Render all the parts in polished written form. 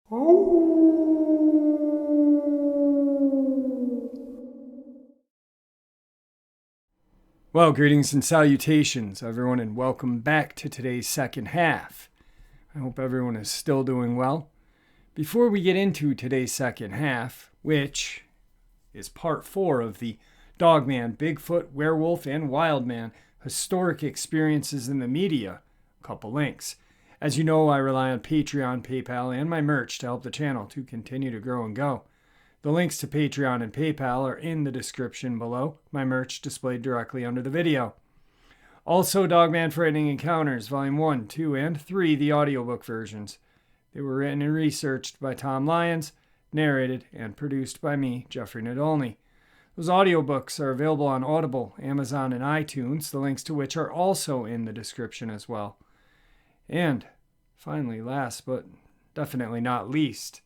Well, greetings and salutations, everyone, and welcome back to today's second half. I hope everyone is still doing well. Before we get into today's second half, which is part 4 of the Dogman, Bigfoot, Werewolf, and Wildmen historic experiences in the media, a couple links. As you know, I rely on Patreon, PayPal, and my merch to help the channel to continue to grow and go. The links to Patreon and PayPal are in the description below, my merch displayed directly under the video. Also, Dogman Frightening Encounters, Volume 1, 2, and 3, the audiobook versions. They were written and researched by Tom Lyons, narrated and produced by me, Jeffrey Nadolny. Those audiobooks are available on Audible, Amazon, and iTunes, the links to which are also in the description as well. And finally, last but definitely not least,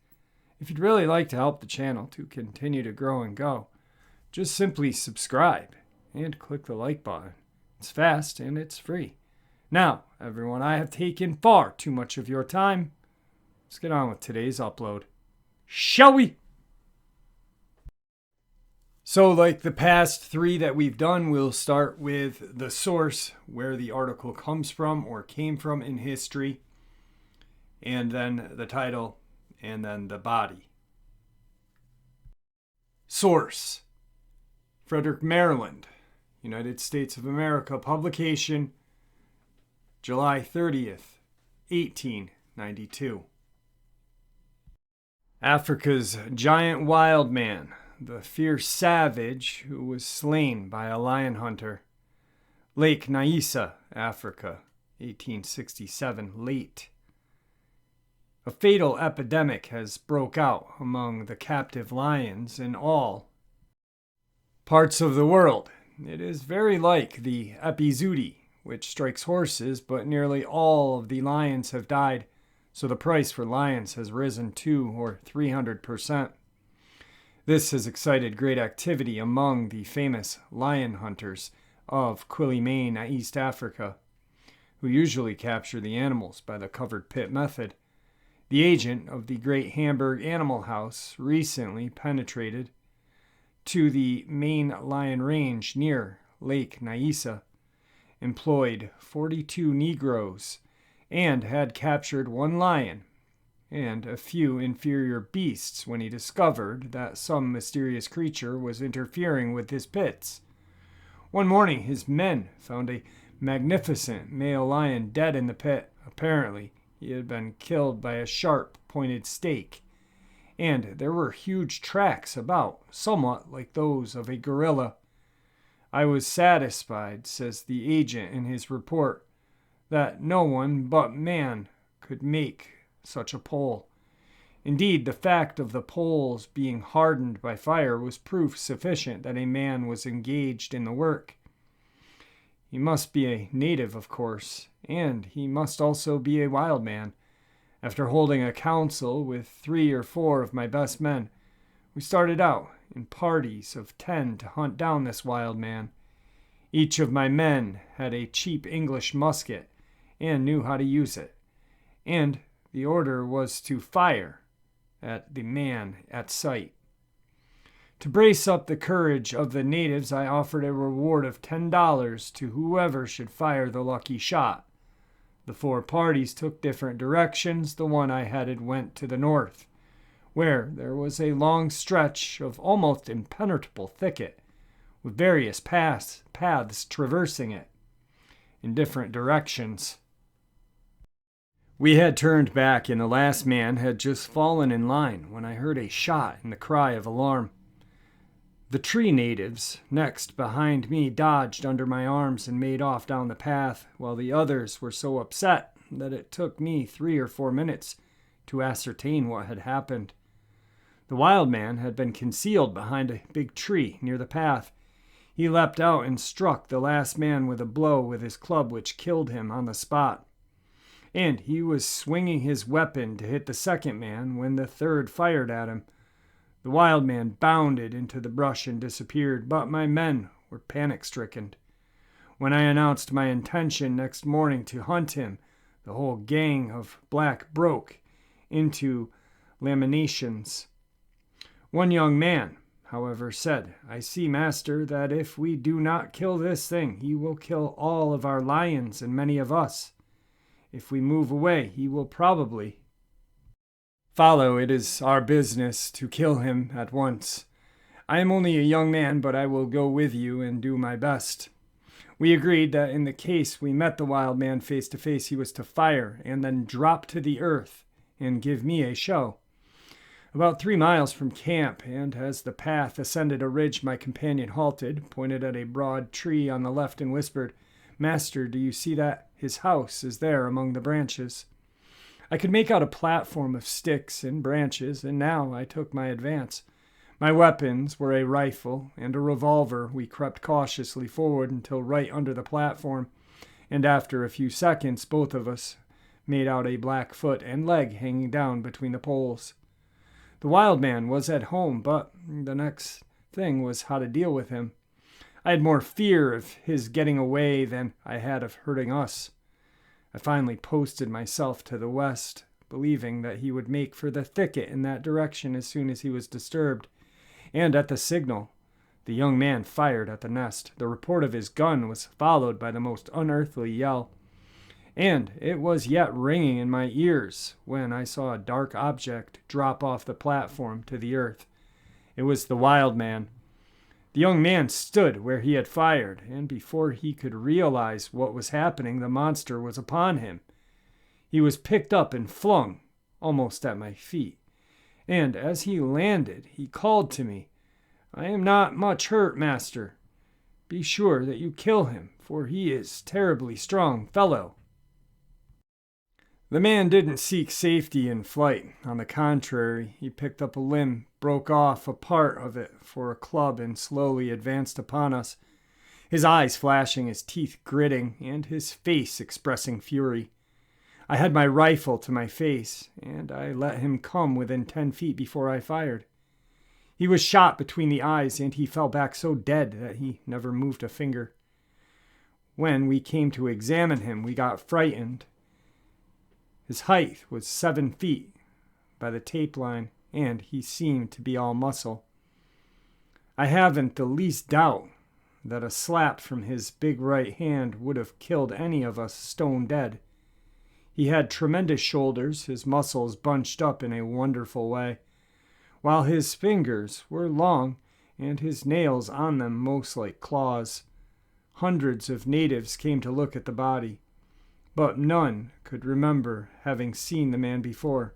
if you'd really like to help the channel to continue to grow and go, just simply subscribe and click the like button. It's fast and it's free. Now, everyone, I have taken far too much of your time. Let's get on with today's upload. Shall we? So, like the past 3 that we've done, we'll start with the source, where the article comes from or came from in history, and then the title, and then the body. Source: Frederick, Maryland, United States of America. Publication: July 30th, 1892. Africa's giant wild man, the fierce savage who was slain by a lion hunter. Lake Nyasa, Africa, 1867, late. A fatal epidemic has broke out among the captive lions in all parts of the world. It is very like the epizooty, which strikes horses, but nearly all of the lions have died, so the price for lions has risen 200 or 300%. This has excited great activity among the famous lion hunters of Quillimane, East Africa, who usually capture the animals by the covered pit method. The agent of the Great Hamburg Animal House recently penetrated to the main lion range near Lake Nyasa, employed 42 Negroes, and had captured 1 lion and a few inferior beasts when he discovered that some mysterious creature was interfering with his pits. One morning, his men found a magnificent male lion dead in the pit. Apparently, he had been killed by a sharp-pointed stake, and there were huge tracks about, somewhat like those of a gorilla. I was satisfied, says the agent in his report, that no one but man could make such a pole. Indeed, the fact of the poles being hardened by fire was proof sufficient that a man was engaged in the work. He must be a native, of course, and he must also be a wild man. After holding a council with 3 or 4 of my best men, we started out in parties of 10 to hunt down this wild man. Each of my men had a cheap English musket and knew how to use it, and the order was to fire at the man at sight. To brace up the courage of the natives, I offered a reward of $10 to whoever should fire the lucky shot. The 4 parties took different directions. The one I headed went to the north, where there was a long stretch of almost impenetrable thicket, with various paths traversing it in different directions. We had turned back, and the last man had just fallen in line when I heard a shot and the cry of alarm. The tree natives, next behind me, dodged under my arms and made off down the path, while the others were so upset that it took me 3 or 4 minutes to ascertain what had happened. The wild man had been concealed behind a big tree near the path. He leapt out and struck the last man with a blow with his club which killed him on the spot. And he was swinging his weapon to hit the second man when the third fired at him. The wild man bounded into the brush and disappeared, but my men were panic-stricken. When I announced my intention next morning to hunt him, the whole gang of black broke into lamentations. One young man, however, said, "I see, master, that if we do not kill this thing, he will kill all of our lions and many of us. If we move away, he will probably follow. It is our business to kill him at once. I am only a young man, but I will go with you and do my best." We agreed that in the case we met the wild man face to face, he was to fire and then drop to the earth and give me a show. About 3 miles from camp, and as the path ascended a ridge, my companion halted, pointed at a broad tree on the left, and whispered, "Master, do you see that? His house is there among the branches." I could make out a platform of sticks and branches, and now I took my advance. My weapons were a rifle and a revolver. We crept cautiously forward until right under the platform, and after a few seconds, both of us made out a black foot and leg hanging down between the poles. The wild man was at home, but the next thing was how to deal with him. I had more fear of his getting away than I had of hurting us. I finally posted myself to the west, believing that he would make for the thicket in that direction as soon as he was disturbed. And at the signal, the young man fired at the nest. The report of his gun was followed by the most unearthly yell, and it was yet ringing in my ears when I saw a dark object drop off the platform to the earth. It was the wild man. The young man stood where he had fired, and before he could realize what was happening, the monster was upon him. He was picked up and flung almost at my feet. And as he landed, he called to me, "I am not much hurt, master. Be sure that you kill him, for he is a terribly strong fellow." The man didn't seek safety in flight. On the contrary, he picked up a limb, broke off a part of it for a club, and slowly advanced upon us, his eyes flashing, his teeth gritting, and his face expressing fury. I had my rifle to my face, and I let him come within 10 feet before I fired. He was shot between the eyes, and he fell back so dead that he never moved a finger. When we came to examine him, we got frightened. His height was 7 feet by the tape line, and he seemed to be all muscle. I haven't the least doubt that a slap from his big right hand would have killed any of us stone dead. He had tremendous shoulders, his muscles bunched up in a wonderful way, while his fingers were long and his nails on them most like claws. Hundreds of natives came to look at the body, but none could remember having seen the man before.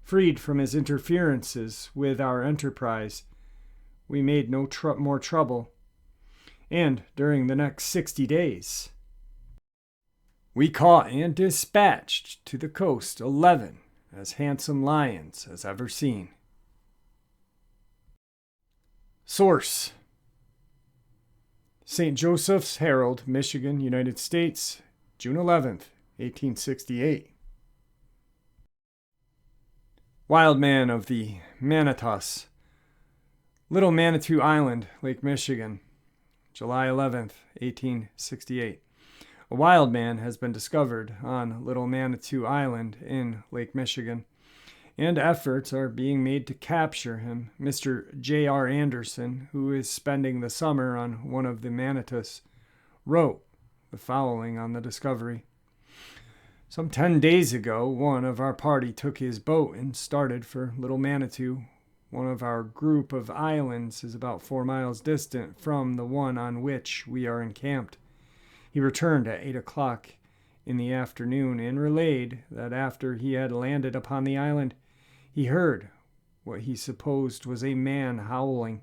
Freed from his interferences with our enterprise, we made no more trouble, and during the next 60 days, we caught and dispatched to the coast 11 as handsome lions as ever seen. Source: St. Joseph's Herald, Michigan, United States, June 11th, 1868. Wild man of the Manitas, Little Manitou Island, Lake Michigan, July 11th, 1868. A wild man has been discovered on Little Manitou Island in Lake Michigan, and efforts are being made to capture him. Mr. J.R. Anderson, who is spending the summer on one of the Manitas, wrote the following on the discovery. Some 10 days ago, one of our party took his boat and started for Little Manitou. One of our group of islands is about 4 miles distant from the one on which we are encamped. He returned at 8 o'clock in the afternoon and relayed that after he had landed upon the island, he heard what he supposed was a man howling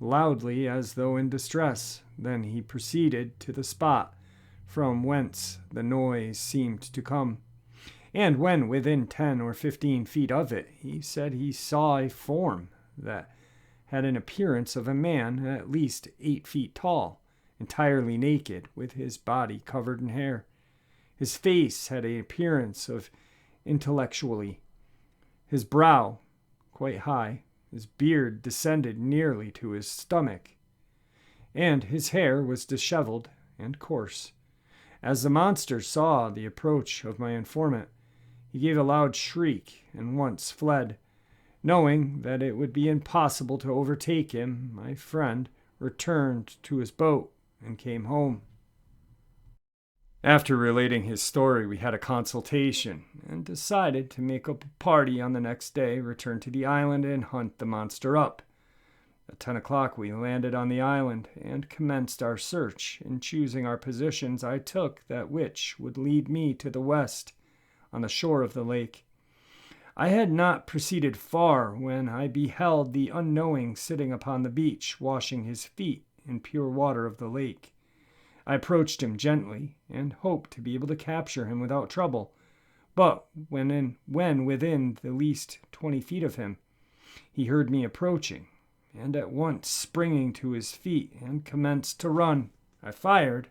loudly as though in distress. Then he proceeded to the spot from whence the noise seemed to come, and when within 10 or 15 feet of it, he said he saw a form that had an appearance of a man at least 8 feet tall, entirely naked, with his body covered in hair. His face had an appearance of intellectually, his brow quite high, his beard descended nearly to his stomach, and his hair was disheveled and coarse. As the monster saw the approach of my informant, He gave a loud shriek and once fled. Knowing that it would be impossible to overtake him, my friend returned to his boat and came home. After relating his story, we had a consultation and decided to make up a party on the next day, return to the island, and hunt the monster up. At 10 o'clock, we landed on the island and commenced our search. In choosing our positions, I took that which would lead me to the west, on the shore of the lake. I had not proceeded far when I beheld the unknowing sitting upon the beach, washing his feet in pure water of the lake. I approached him gently and hoped to be able to capture him without trouble. But when within the least 20 feet of him, he heard me approaching, and at once springing to his feet and commenced to run. I fired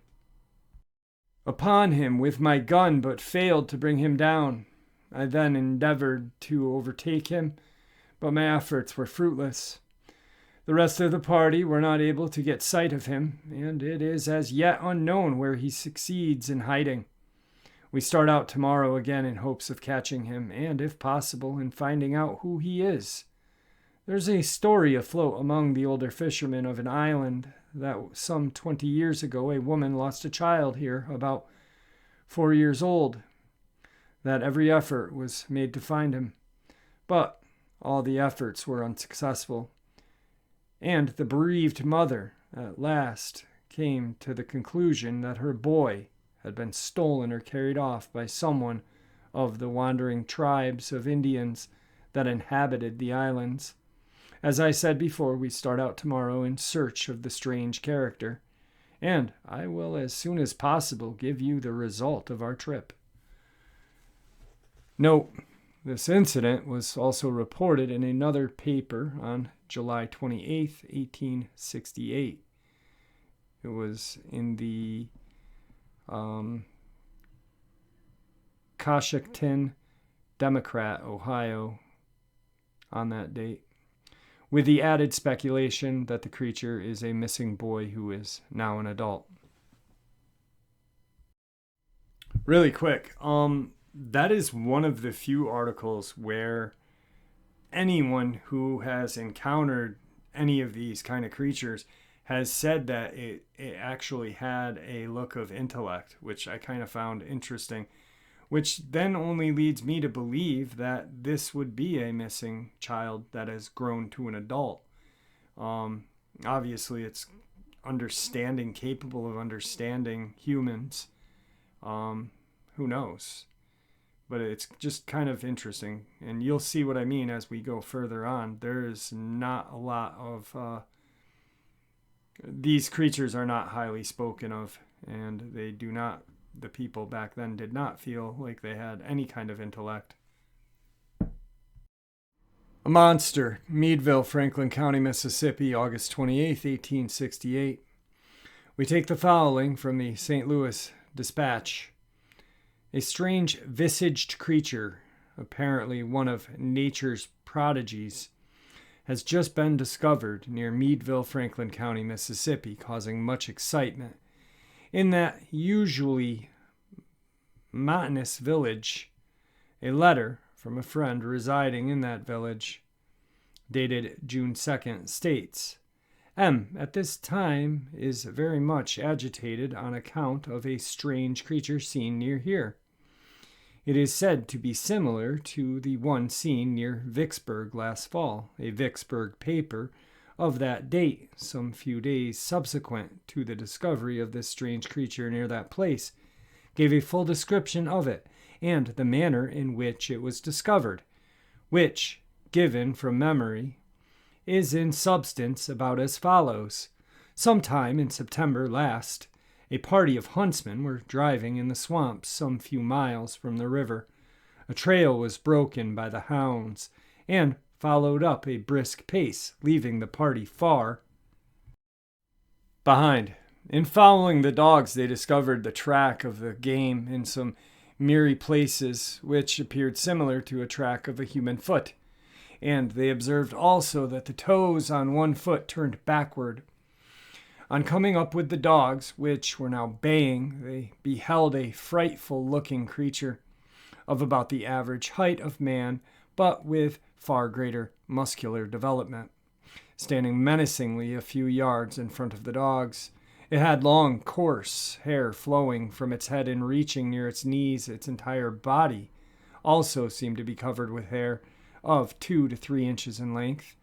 upon him with my gun, but failed to bring him down. I then endeavored to overtake him, but my efforts were fruitless. The rest of the party were not able to get sight of him, and it is as yet unknown where he succeeds in hiding. We start out tomorrow again in hopes of catching him, and, if possible, in finding out who he is. There's a story afloat among the older fishermen of an island that some 20 years ago a woman lost a child here, about 4 years old, that every effort was made to find him. But all the efforts were unsuccessful. And the bereaved mother at last came to the conclusion that her boy had been stolen or carried off by someone of the wandering tribes of Indians that inhabited the islands. As I said before, we start out tomorrow in search of the strange character, and I will as soon as possible give you the result of our trip. Note, this incident was also reported in another paper on July 28th, 1868. It was in the Coshocton Democrat, Ohio, on that date, with the added speculation that the creature is a missing boy who is now an adult. Really quick, that is one of the few articles where anyone who has encountered any of these kind of creatures has said that it actually had a look of intellect, which I kind of found interesting, which then only leads me to believe that this would be a missing child that has grown to an adult. Obviously, it's capable of understanding humans. Who knows? But it's just kind of interesting, and you'll see what I mean as we go further on. There's not a lot of these creatures are not highly spoken of, and the people back then did not feel like they had any kind of intellect. A monster, Meadville, Franklin County, Mississippi, August 28th, 1868. We take the following from the St. Louis Dispatch. A strange visaged creature, apparently one of nature's prodigies, has just been discovered near Meadville, Franklin County, Mississippi, causing much excitement. In that usually monotonous village, a letter from a friend residing in that village, dated June 2nd, states, M. at this time is very much agitated on account of a strange creature seen near here. It is said to be similar to the one seen near Vicksburg last fall. A Vicksburg paper of that date, some few days subsequent to the discovery of this strange creature near that place, gave a full description of it and the manner in which it was discovered, which, given from memory, is in substance about as follows. Sometime in September last, a party of huntsmen were driving in the swamps some few miles from the river. A trail was broken by the hounds and followed up a brisk pace, leaving the party far behind. In following the dogs, they discovered the track of the game in some mirry places, which appeared similar to a track of a human foot. And they observed also that the toes on one foot turned backward. On coming up with the dogs, which were now baying, they beheld a frightful-looking creature. of about the average height of man, but with far greater muscular development. Standing menacingly a few yards in front of the dogs, it had long, coarse hair flowing from its head and reaching near its knees. Its entire body also seemed to be covered with hair of 2 to 3 inches in length,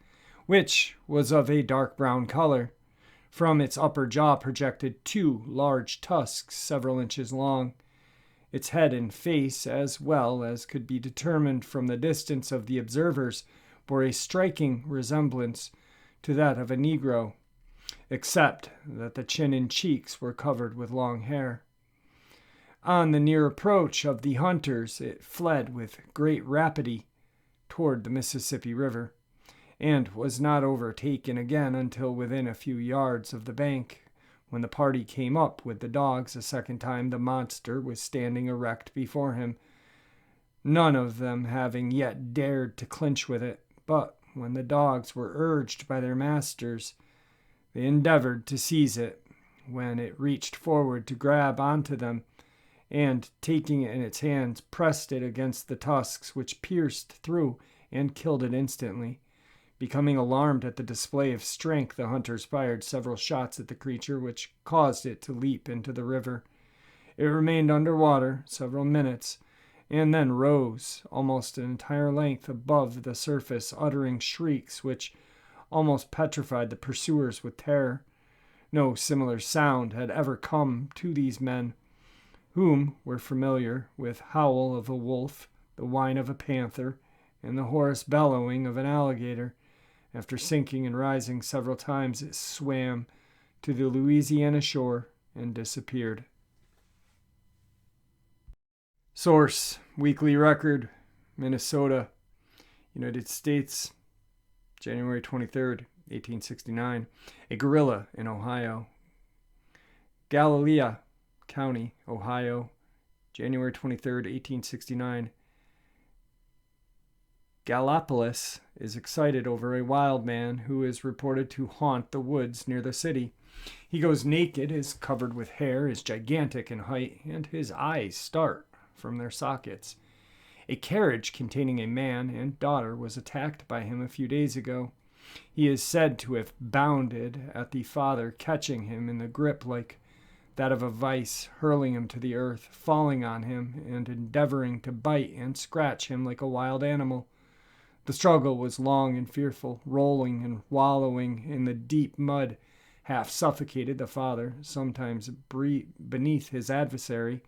which was of a dark brown color. From its upper jaw projected 2 large tusks several inches long. Its head and face, as well as could be determined from the distance of the observers, bore a striking resemblance to that of a Negro, except that the chin and cheeks were covered with long hair. On the near approach of the hunters, it fled with great rapidity toward the Mississippi River, and was not overtaken again until within a few yards of the bank. When the party came up with the dogs a second time, the monster was standing erect before him, none of them having yet dared to clinch with it. But when the dogs were urged by their masters, they endeavored to seize it. When it reached forward to grab onto them, and taking it in its hands, pressed it against the tusks, which pierced through and killed it instantly. Becoming alarmed at the display of strength, the hunters fired several shots at the creature, which caused it to leap into the river. It remained under water several minutes, and then rose almost an entire length above the surface, uttering shrieks which almost petrified the pursuers with terror. No similar sound had ever come to these men, whom were familiar with howl of a wolf, the whine of a panther, and the hoarse bellowing of an alligator. After sinking and rising several times, it swam to the Louisiana shore and disappeared. Source: Weekly Record, Minnesota, United States, January 23rd, 1869. A gorilla in Ohio. Gallia County, Ohio, January 23rd, 1869. Gallipolis is excited over a wild man who is reported to haunt the woods near the city. He goes naked, is covered with hair, is gigantic in height, and his eyes start from their sockets. A carriage containing a man and daughter was attacked by him a few days ago. He is said to have bounded at the father, catching him in the grip like that of a vice, hurling him to the earth, falling on him, and endeavoring to bite and scratch him like a wild animal. The struggle was long and fearful. Rolling and wallowing in the deep mud half suffocated the father, sometimes beneath his adversary,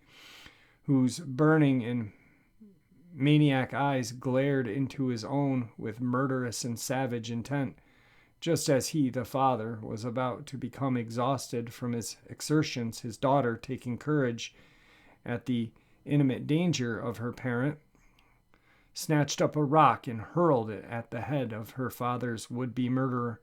whose burning and maniac eyes glared into his own with murderous and savage intent. Just as he, the father, was about to become exhausted from his exertions, his daughter, taking courage at the imminent danger of her parent, snatched up a rock and hurled it at the head of her father's would-be murderer,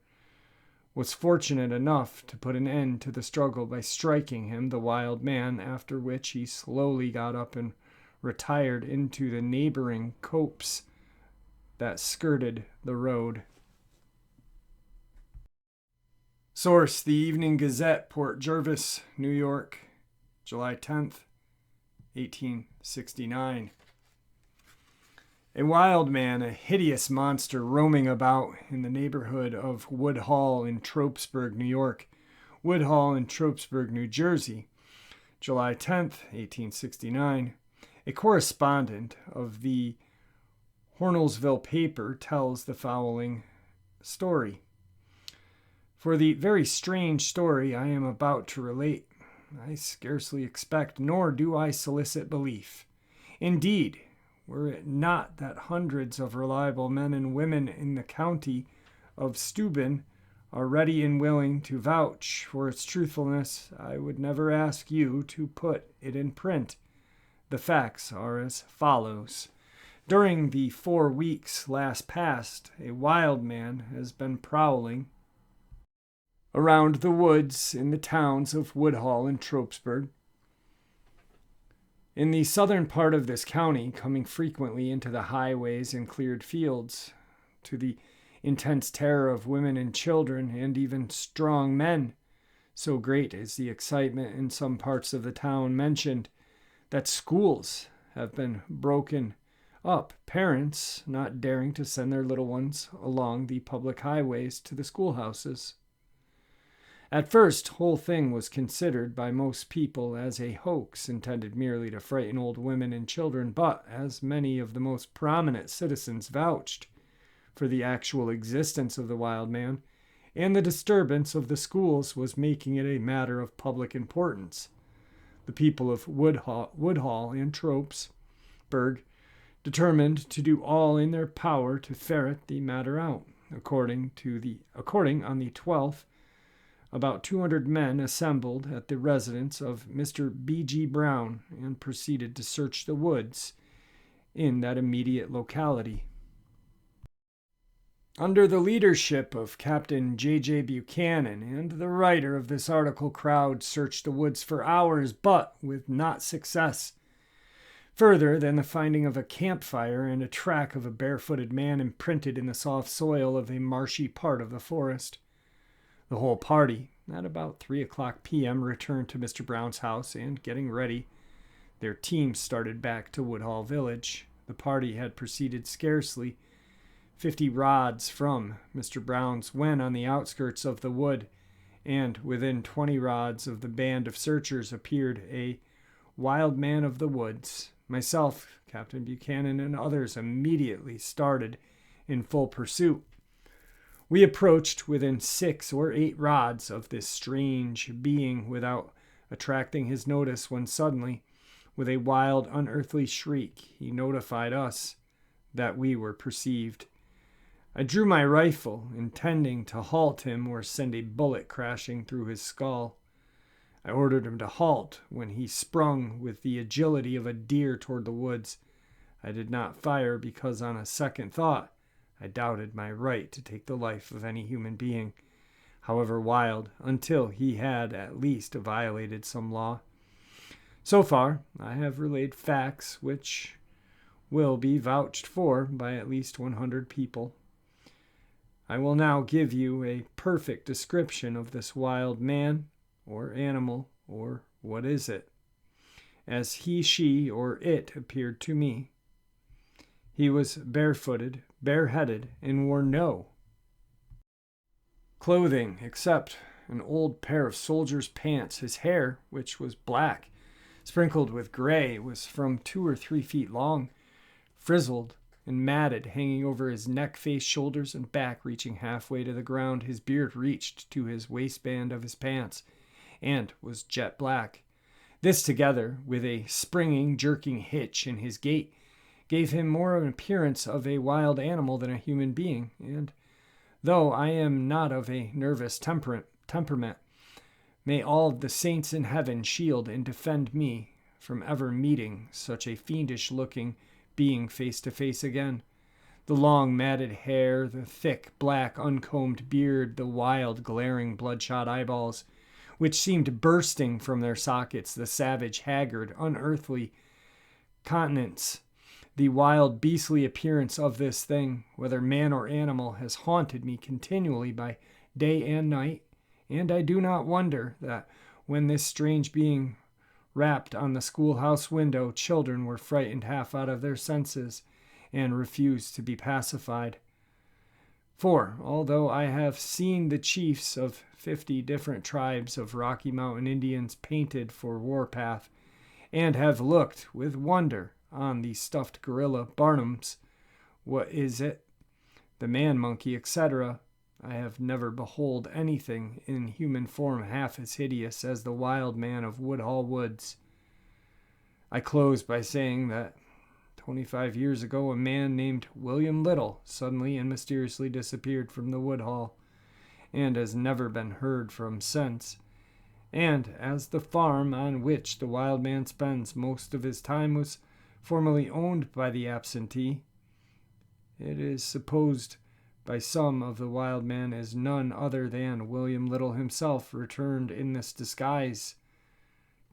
was fortunate enough to put an end to the struggle by striking him, the wild man, after which he slowly got up and retired into the neighboring copse that skirted the road. Source: The Evening Gazette, Port Jervis, New York, July 10th, 1869. A wild man, a hideous monster roaming about in the neighborhood of Wood Hall in Tropesburg, New York. Wood Hall in Tropesburg, New Jersey, July 10th, 1869. A correspondent of the Hornellsville paper tells the following story. For the very strange story I am about to relate, I scarcely expect, nor do I solicit belief. Indeed, were it not that hundreds of reliable men and women in the county of Steuben are ready and willing to vouch for its truthfulness, I would never ask you to put it in print. The facts are as follows. During the 4 weeks last past, a wild man has been prowling around the woods in the towns of Woodhall and Tropesburg. In the southern part of this county, coming frequently into the highways and cleared fields, to the intense terror of women and children and even strong men, so great is the excitement in some parts of the town mentioned that schools have been broken up, parents not daring to send their little ones along the public highways to the schoolhouses. At first, whole thing was considered by most people as a hoax intended merely to frighten old women and children, but as many of the most prominent citizens vouched for the actual existence of the wild man, and the disturbance of the schools was making it a matter of public importance, the people of Woodhall and Tropesburg determined to do all in their power to ferret the matter out. According on the 12th, about 200 men assembled at the residence of Mr. B.G. Brown and proceeded to search the woods in that immediate locality. Under the leadership of Captain J.J. Buchanan and the writer of this article, crowd searched the woods for hours, but with not success. Further than the finding of a campfire and a track of a barefooted man imprinted in the soft soil of a marshy part of the forest. The whole party, at about 3:00 p.m., returned to Mr. Brown's house, and getting ready, their team started back to Woodhall village. The party had proceeded scarcely 50 rods from Mr. Brown's when on the outskirts of the wood, and within 20 rods of the band of searchers appeared a wild man of the woods. Myself, Captain Buchanan, and others immediately started in full pursuit. We approached within 6 or 8 rods of this strange being without attracting his notice, when suddenly, with a wild, unearthly shriek, he notified us that we were perceived. I drew my rifle, intending to halt him or send a bullet crashing through his skull. I ordered him to halt when he sprung with the agility of a deer toward the woods. I did not fire because, on a second thought, I doubted my right to take the life of any human being, however wild, until he had at least violated some law. So far, I have relayed facts which will be vouched for by at least 100 people. I will now give you a perfect description of this wild man, or animal, or what is it, as he, she, or it appeared to me. He was barefooted, bareheaded, and wore no clothing except an old pair of soldier's pants. His hair, which was black, sprinkled with gray, was from 2 or 3 feet long, frizzled and matted, hanging over his neck, face, shoulders, and back, reaching halfway to the ground. His beard reached to his waistband of his pants, and was jet black. This, together with a springing, jerking hitch in his gait, gave him more of an appearance of a wild animal than a human being, and though I am not of a nervous temperament, may all the saints in heaven shield and defend me from ever meeting such a fiendish-looking being face to face again. The long matted hair, the thick, black, uncombed beard, the wild, glaring, bloodshot eyeballs, which seemed bursting from their sockets, the savage, haggard, unearthly countenance, the wild, beastly appearance of this thing, whether man or animal, has haunted me continually by day and night, and I do not wonder that when this strange being rapped on the schoolhouse window, children were frightened half out of their senses and refused to be pacified. For, although I have seen the chiefs of 50 different tribes of Rocky Mountain Indians painted for warpath, and have looked with wonder on the stuffed gorilla, Barnum's, what is it, the man-monkey, etc., I have never behold anything in human form half as hideous as the wild man of Woodhall Woods. I close by saying that 25 years ago a man named William Little suddenly and mysteriously disappeared from the Woodhall, and has never been heard from since. And as the farm on which the wild man spends most of his time was formerly owned by the absentee, it is supposed by some of the wild man as none other than William Little himself returned in this disguise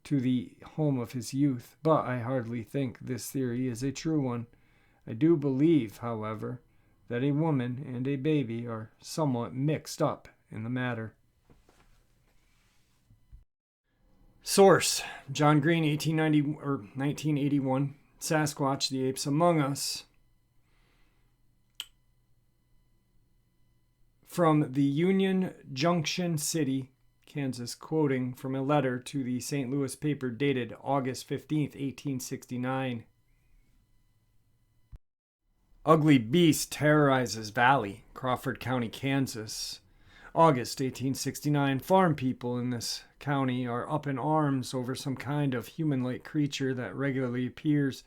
to the home of his youth. But I hardly think this theory is a true one. I do believe, however, that a woman and a baby are somewhat mixed up in the matter. Source: John Green, 1981, Sasquatch, the Apes Among Us, from the Union Junction City, Kansas, quoting from a letter to the St. Louis paper dated August 15th, 1869. Ugly beast terrorizes valley, Crawford County, Kansas. August 1869. Farm people in this county are up in arms over some kind of human-like creature that regularly appears,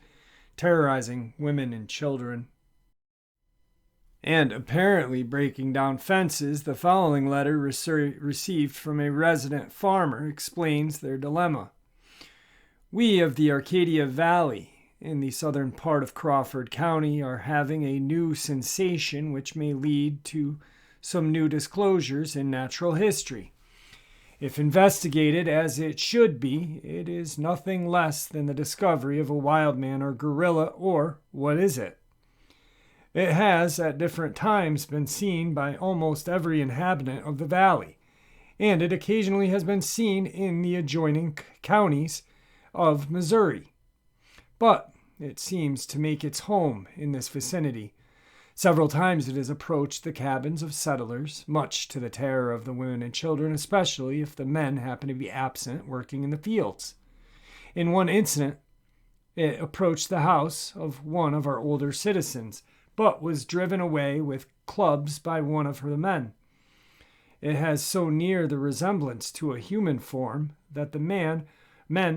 terrorizing women and children, and apparently breaking down fences. The following letter received from a resident farmer explains their dilemma. We of the Arcadia Valley in the southern part of Crawford County are having a new sensation which may lead to some new disclosures in natural history. If investigated as it should be, it is nothing less than the discovery of a wild man or gorilla, or what is it? It has at different times been seen by almost every inhabitant of the valley, and it occasionally has been seen in the adjoining counties of Missouri. But it seems to make its home in this vicinity. Several times it has approached the cabins of settlers, much to the terror of the women and children, especially if the men happen to be absent working in the fields. In one incident, it approached the house of one of our older citizens, but was driven away with clubs by one of her men. It has so near the resemblance to a human form that the men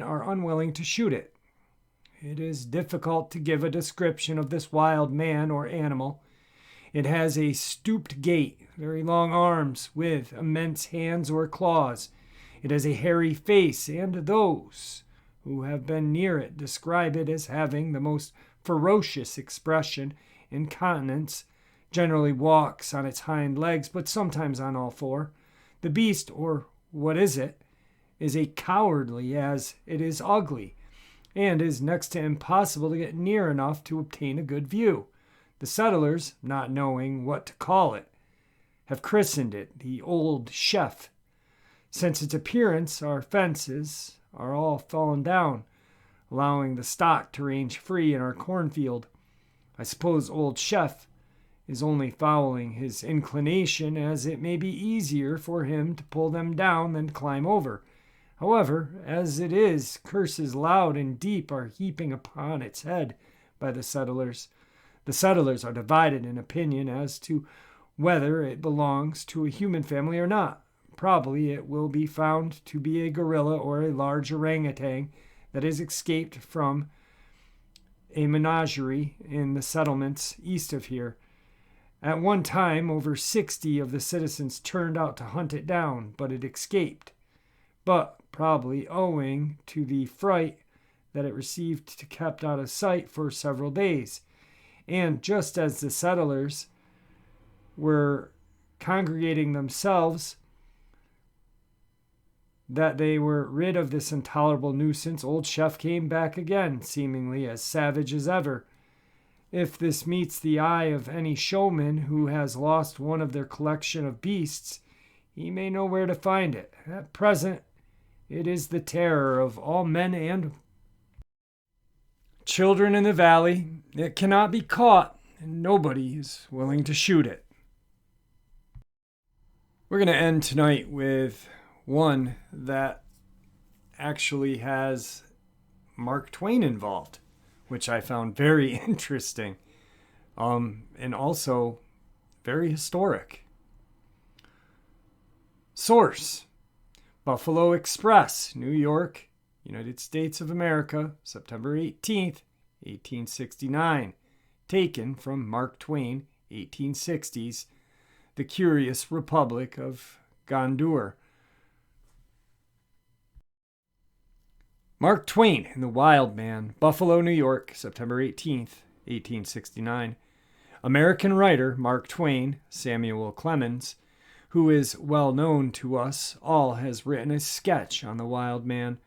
are unwilling to shoot it. It is difficult to give a description of this wild man or animal. It has a stooped gait, very long arms with immense hands or claws. It has a hairy face, and those who have been near it describe it as having the most ferocious expression and countenance. Generally walks on its hind legs, but sometimes on all four. The beast, or what is a cowardly as it is ugly, and is next to impossible to get near enough to obtain a good view. The settlers, not knowing what to call it, have christened it the Old Chef. Since its appearance, our fences are all fallen down, allowing the stock to range free in our cornfield. I suppose Old Chef is only following his inclination, as it may be easier for him to pull them down than climb over. However, as it is, curses loud and deep are heaping upon its head by the settlers. The settlers are divided in opinion as to whether it belongs to a human family or not. Probably it will be found to be a gorilla or a large orangutan that has escaped from a menagerie in the settlements east of here. At one time, over 60 of the citizens turned out to hunt it down, but it escaped. But probably owing to the fright that it received, kept out of sight for several days. And just as the settlers were congregating themselves, that they were rid of this intolerable nuisance, Old Chef came back again, seemingly as savage as ever. If this meets the eye of any showman who has lost one of their collection of beasts, he may know where to find it. At present, it is the terror of all men and children in the valley. It cannot be caught, and nobody is willing to shoot it. We're going to end tonight with one that actually has Mark Twain involved, which I found very interesting, and also very historic. Source: Buffalo Express, New York, United States of America, September 18th, 1869. Taken from Mark Twain, 1860s, The Curious Republic of Gondour. Mark Twain and the Wild Man, Buffalo, New York, September 18th, 1869. American writer Mark Twain, Samuel Clemens, who is well known to us all, has written a sketch on the Wild Man,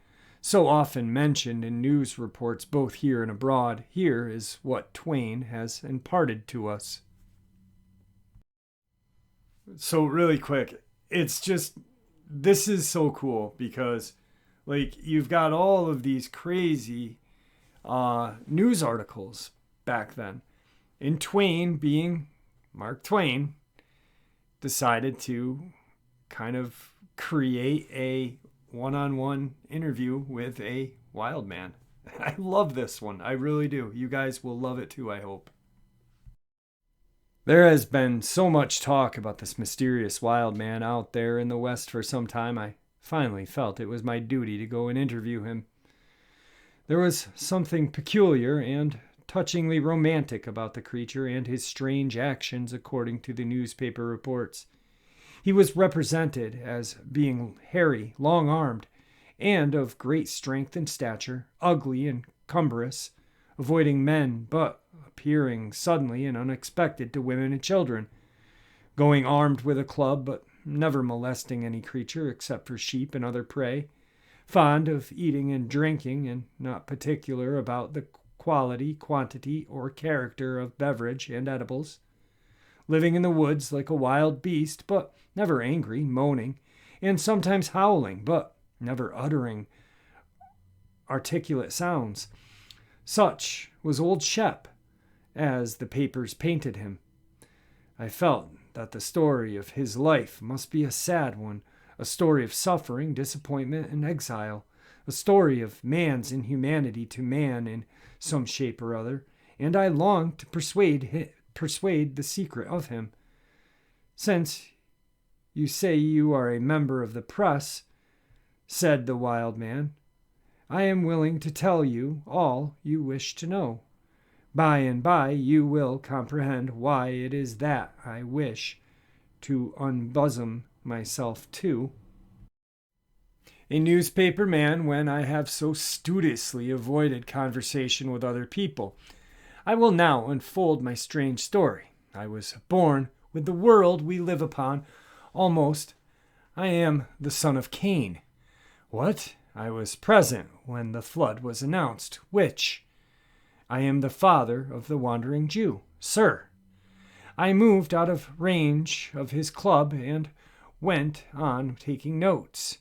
so often mentioned in news reports both here and abroad. Here is what Twain has imparted to us. So really quick, it's just, this is so cool because, like, you've got all of these crazy news articles back then. And Twain, being Mark Twain, decided to kind of create a one-on-one interview with a wild man. I love this one. I really do. You guys will love it too, I hope. There has been so much talk about this mysterious wild man out there in the West for some time, I finally felt it was my duty to go and interview him. There was something peculiar and touchingly romantic about the creature and his strange actions according to the newspaper reports. He was represented as being hairy, long-armed, and of great strength and stature, ugly and cumbrous, avoiding men, but appearing suddenly and unexpected to women and children, going armed with a club, but never molesting any creature except for sheep and other prey, fond of eating and drinking, and not particular about the quality, quantity, or character of beverage and edibles, living in the woods like a wild beast, but never angry, moaning, and sometimes howling, but never uttering articulate sounds. Such was old Shep, as the papers painted him. I felt that the story of his life must be a sad one, a story of suffering, disappointment, and exile, a story of man's inhumanity to man in some shape or other, and I longed to persuade the secret of him. Since you say you are a member of the press, said the wild man, I am willing to tell you all you wish to know. By and by you will comprehend why it is that I wish to unbosom myself to a newspaper man when I have so studiously avoided conversation with other people. I will now unfold my strange story. I was born with the world we live upon, almost. I am the son of Cain. What? I was present when the flood was announced, which? I am the father of the wandering Jew, sir. I moved out of range of his club and went on taking notes,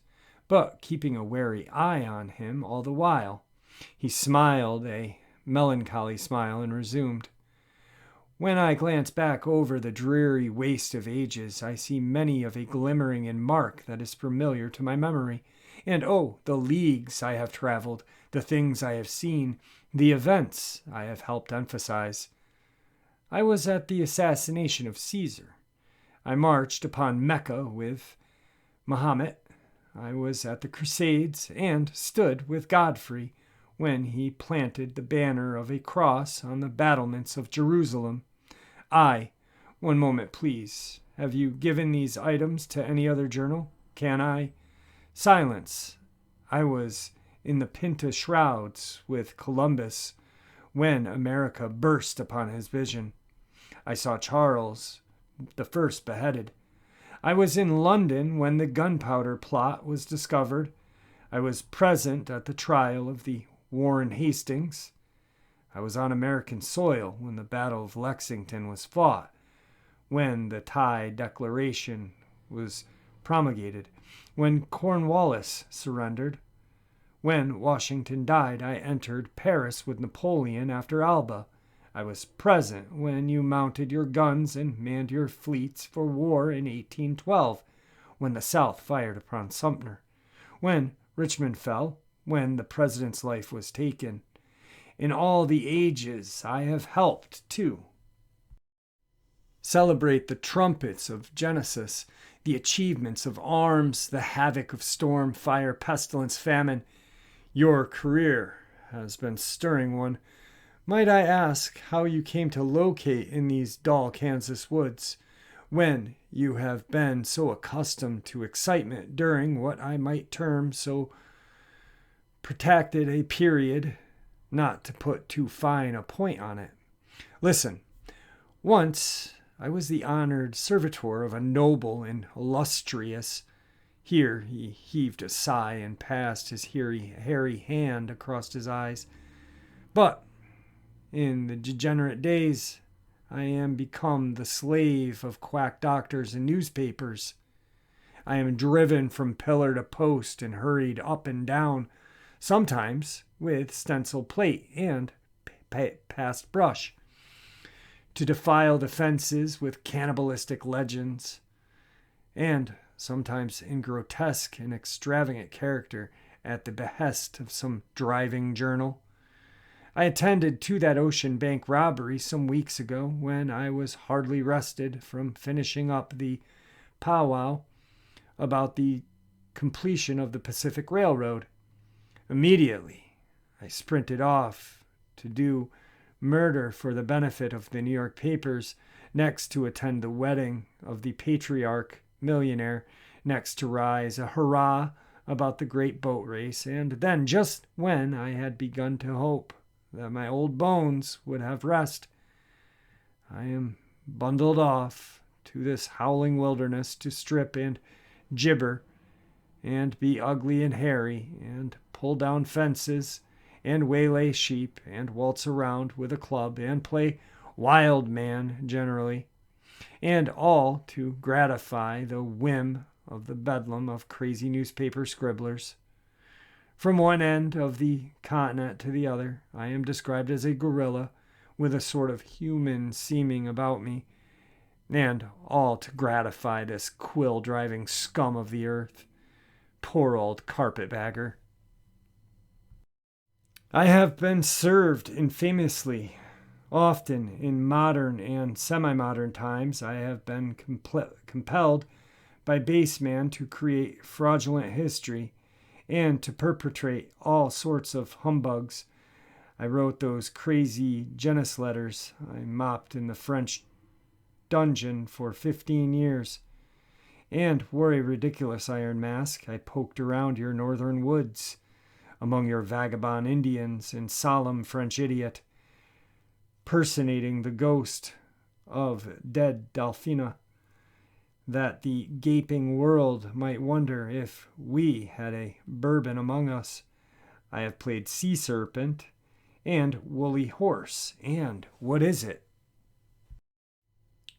but keeping a wary eye on him all the while. He smiled a melancholy smile and resumed. When I glance back over the dreary waste of ages, I see many of a glimmering and mark that is familiar to my memory. And oh, the leagues I have traveled, the things I have seen, the events I have helped emphasize. I was at the assassination of Caesar. I marched upon Mecca with Mahomet. I was at the Crusades and stood with Godfrey when he planted the banner of a cross on the battlements of Jerusalem. One moment, please. Have you given these items to any other journal? Can I? Silence. I was in the Pinta shrouds with Columbus when America burst upon his vision. I saw Charles the First beheaded. I was in London when the gunpowder plot was discovered. I was present at the trial of the Warren Hastings. I was on American soil when the Battle of Lexington was fought, when the Thai Declaration was promulgated, when Cornwallis surrendered. When Washington died, I entered Paris with Napoleon after Alba. I was present when you mounted your guns and manned your fleets for war in 1812, when the South fired upon Sumter, when Richmond fell, when the president's life was taken. In all the ages I have helped, too. Celebrate the trumpets of Genesis, the achievements of arms, the havoc of storm, fire, pestilence, famine. Your career has been stirring one. Might I ask how you came to locate in these dull Kansas woods, when you have been so accustomed to excitement during what I might term so protracted a period, not to put too fine a point on it? Listen, once I was the honored servitor of a noble and illustrious. Here he heaved a sigh and passed his hairy hand across his eyes. But in the degenerate days, I am become the slave of quack doctors and newspapers. I am driven from pillar to post and hurried up and down, sometimes with stencil plate and past brush, to defile the fences with cannibalistic legends, and sometimes in grotesque and extravagant character at the behest of some driving journal. I attended to that Ocean Bank robbery some weeks ago when I was hardly rested from finishing up the powwow about the completion of the Pacific Railroad. Immediately, I sprinted off to do murder for the benefit of the New York papers, next to attend the wedding of the patriarch millionaire, next to rise a hurrah about the great boat race, and then, just when I had begun to hope that my old bones would have rest, I am bundled off to this howling wilderness to strip and gibber and be ugly and hairy and pull down fences and waylay sheep and waltz around with a club and play wild man generally, and all to gratify the whim of the bedlam of crazy newspaper scribblers. From one end of the continent to the other, I am described as a gorilla with a sort of human seeming about me, and all to gratify this quill-driving scum of the earth. Poor old carpetbagger. I have been served infamously. Often in modern and semi-modern times, I have been compelled by base man to create fraudulent history and to perpetrate all sorts of humbugs. I wrote those crazy Genis letters. I mopped in the French dungeon for 15 years and wore a ridiculous iron mask. I poked around your northern woods among your vagabond Indians and solemn French idiot, personating the ghost of dead Delphina, that the gaping world might wonder if we had a bourbon among us. I have played sea serpent and woolly horse, and what is it?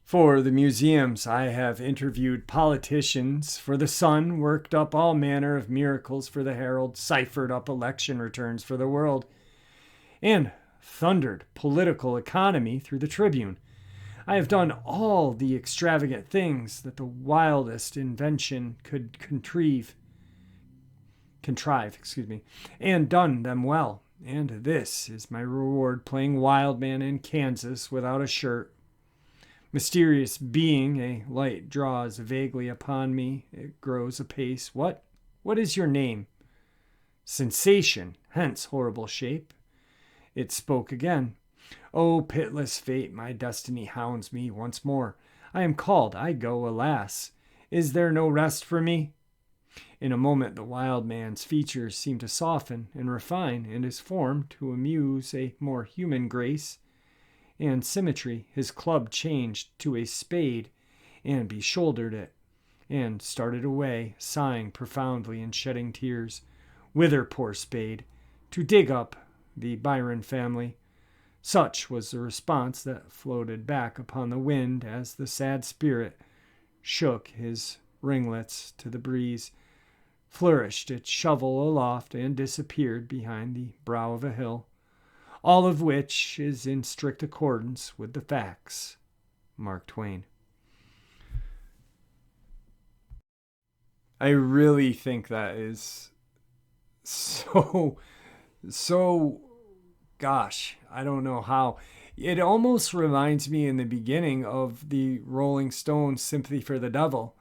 For the museums, I have interviewed politicians. For the Sun, worked up all manner of miracles for the Herald, ciphered up election returns for the World, and thundered political economy through the Tribune. I have done all the extravagant things that the wildest invention could contrive, and done them well. And this is my reward, playing Wildman in Kansas without a shirt. Mysterious being, a light draws vaguely upon me. It grows apace. What is your name? Sensation, hence horrible shape. It spoke again. O pitiless fate, my destiny hounds me once more. I am called, I go, alas. Is there no rest for me? In a moment the wild man's features seem to soften and refine, and his form to amuse a more human grace and symmetry. His club changed to a spade, and be-shouldered it, and started away, sighing profoundly and shedding tears. Whither, poor spade? To dig up the Byron family. Such was the response that floated back upon the wind as the sad spirit shook his ringlets to the breeze, flourished its shovel aloft, and disappeared behind the brow of a hill. All of which is in strict accordance with the facts. Mark Twain. I really think that is so, gosh, I don't know how. It almost reminds me in the beginning of the Rolling Stones' Sympathy for the Devil.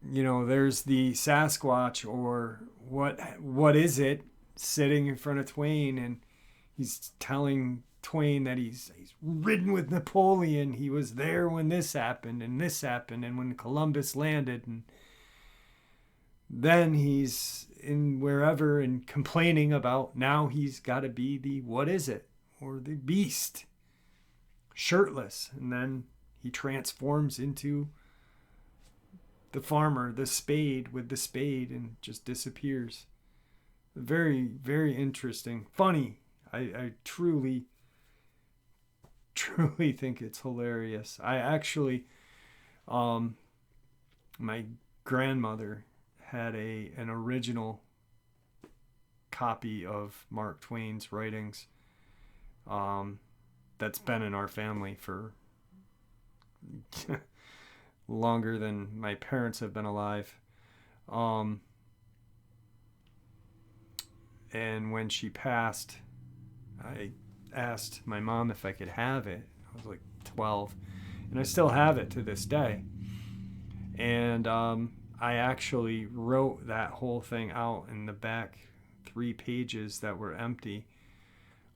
There's the Sasquatch, or what is it, sitting in front of Twain, and he's telling Twain that he's ridden with Napoleon. He was there when this happened, and when Columbus landed, and then he's in wherever and complaining about now he's got to be the what is it, or the beast, shirtless, and then he transforms into the farmer, the spade with the spade, and just disappears. Very, very interesting. Funny. I truly think it's hilarious. I actually, my grandmother had an original copy of Mark Twain's writings that's been in our family for longer than my parents have been alive. And when she passed, I asked my mom if I could have it. I was like 12, and I still have it to this day. And I actually wrote that whole thing out in the back 3 pages that were empty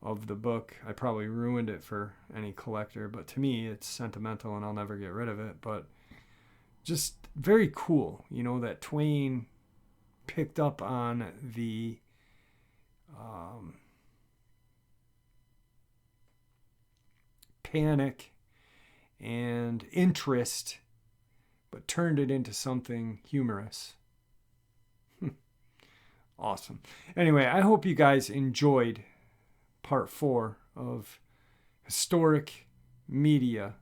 of the book. I probably ruined it for any collector, but to me it's sentimental and I'll never get rid of it. But just very cool, that Twain picked up on the panic and interest, but turned it into something humorous. Awesome. Anyway, I hope you guys enjoyed part 4 of historic media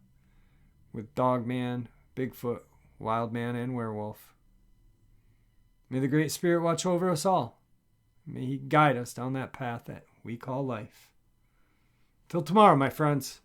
with Dogman, Bigfoot, Wildman, and Werewolf. May the Great Spirit watch over us all. May He guide us down that path that we call life. Till tomorrow, my friends.